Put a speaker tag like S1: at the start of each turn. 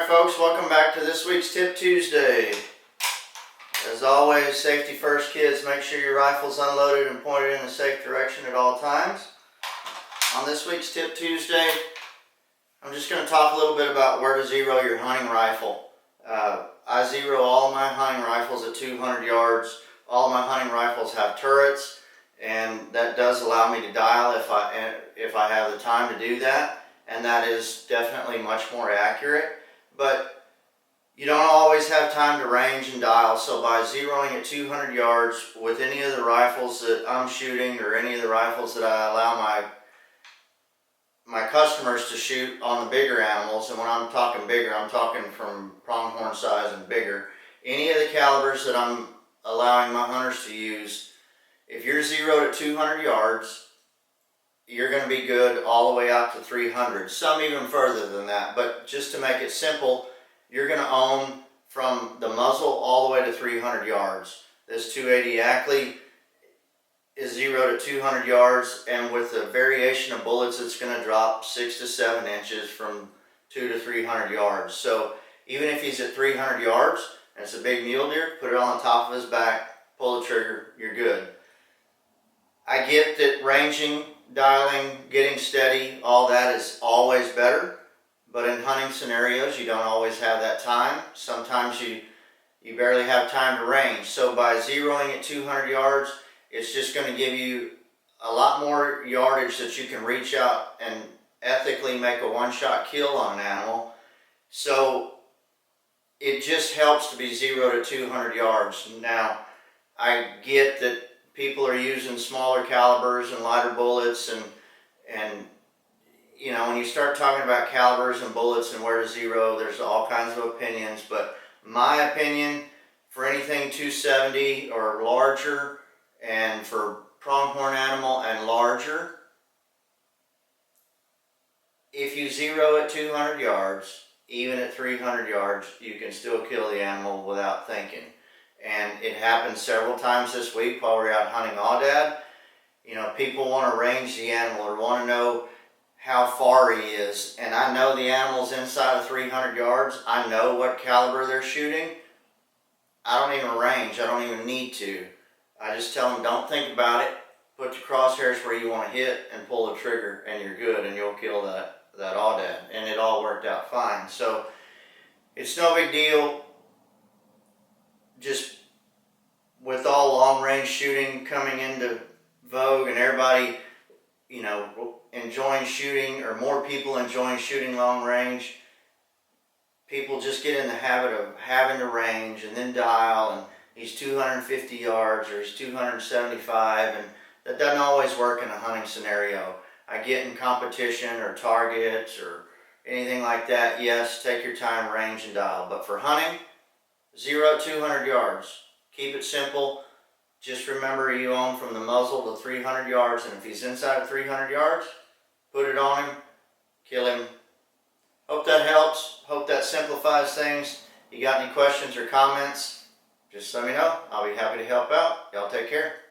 S1: Alright folks, welcome back to this week's Tip Tuesday. As always, safety first kids, make sure your rifle's unloaded and pointed in a safe direction at all times. On this week's Tip Tuesday, I'm just going to talk a little bit about where to zero your hunting rifle. I zero all my hunting rifles at 200 yards. All my hunting rifles have turrets, and that does allow me to dial if I have the time to do that, and that is definitely much more accurate. But you don't always have time to range and dial, so by zeroing at 200 yards with any of the rifles that I'm shooting or any of the rifles that I allow my customers to shoot on the bigger animals, and when I'm talking bigger, I'm talking from pronghorn size and bigger, any of the calibers that I'm allowing my hunters to use, if you're zeroed at 200 yards, you're going to be good all the way out to 300, some even further than that. But just to make it simple, you're going to own from the muzzle all the way to 300 yards. This 280 Ackley is zeroed at 200 yards, and with the variation of bullets, it's going to drop 6 to 7 inches from 200 to 300 yards. So even if he's at 300 yards and it's a big mule deer, put it on the top of his back, pull the trigger, you're good. I get that ranging, dialing, getting steady, all that is always better, but in hunting scenarios you don't always have that time. Sometimes you barely have time to range. So by zeroing at 200 yards, it's just going to give you a lot more yardage that you can reach out and ethically make a one-shot kill on an animal. So it just helps to be zeroed at 200 yards. Now, I get that people are using smaller calibers and lighter bullets, and you know, when you start talking about calibers and bullets and where to zero, there's all kinds of opinions. But my opinion, for anything 270 or larger, and for pronghorn animal and larger, if you zero at 200 yards, even at 300 yards, you can still kill the animal without thinking. And it happened several times this week while we were out hunting aoudad. You know, people want to range the animal or want to know how far he is. And I know the animal's inside of 300 yards. I know what caliber they're shooting. I don't even range. I don't even need to. I just tell them, don't think about it. Put your crosshairs where you want to hit and pull the trigger, and you're good, and you'll kill that aoudad. And it all worked out fine. So it's no big deal. Just with all long-range shooting coming into vogue and everybody, you know, enjoying shooting, or more people enjoying shooting long range, people just get in the habit of having to range and then dial, and he's 250 yards or he's 275, and that doesn't always work in a hunting scenario. I get in competition or targets or anything like that, yes, take your time, range and dial. But for hunting, zero at 200 yards. Keep it simple. Just remember you own from the muzzle to 300 yards, and if he's inside of 300 yards, put it on him, kill him. Hope that helps. Hope that simplifies things. You got any questions or comments, just let me know. I'll be happy to help out. Y'all take care.